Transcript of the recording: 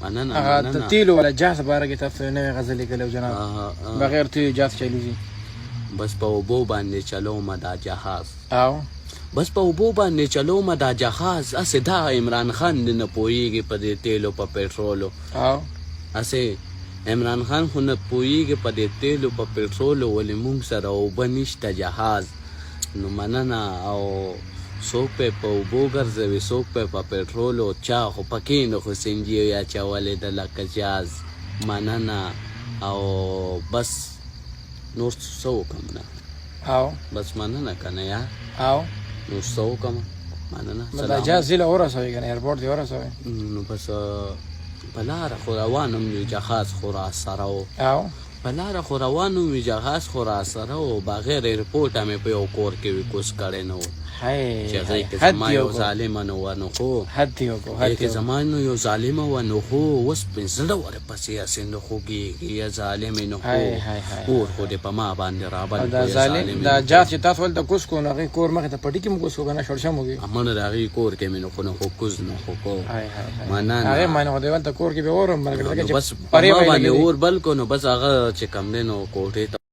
مننه هغه د تیلو ولا جهاز باره کې تاسو نوې غزل لیکلی جناب بغیر تیلو جهاز چلوزي بس په اوبو باندې چلومه دا جهاز او بس په اوبو باندې چلومه دا جهاز اسې دا عمران خان نه پوهېږي په دې تیلو په پټرولو او اسې عمران خان خو نه پوهېږي په دې تیلو په پټرولو ولې موږ سره اوبه نشته جهاز نو مننه او څوک پې په اوبو ګرځوي څوک پې په پټرولو چا خو پکې نه خو سنجي یا چولې ده لکه جاز مننه او بس نور څه وکړم نه او بس مننه که نه یا او نور څه وکړم مننه دا جهاز زیله ورسوي که نه ایرپورټ دې ورسوي نو بس په لاره خو روان وم جهاز خو راسره و او په لاره خو روان وم جهاز خو راسره و بغیر ایرپورټه مې په یو کور کې وي کوز کړی نه و چې هغې کې زما یو ظالمه نه وه نو خو هغې کې زما نو یو ظالمه وه نو خو اوس پې زړه ورپسې هسې نه خوږېږي یا ظالمې نو خو اور خو دې په ما باندې رابل دا جهاز چې تاسو هلته کوز کړو نو هغې کور مخې ته پټي کې مو کوز کړو که نه شړشم وکړي امن د هغې کور کې مې نو خو نه خو کوز نه خو کو مننه هغې معنی خو دې هلته کور کې بیا اور هم بس په ما باندې اور بل کو نو بس هغه چې کوم دی نو کوټې ته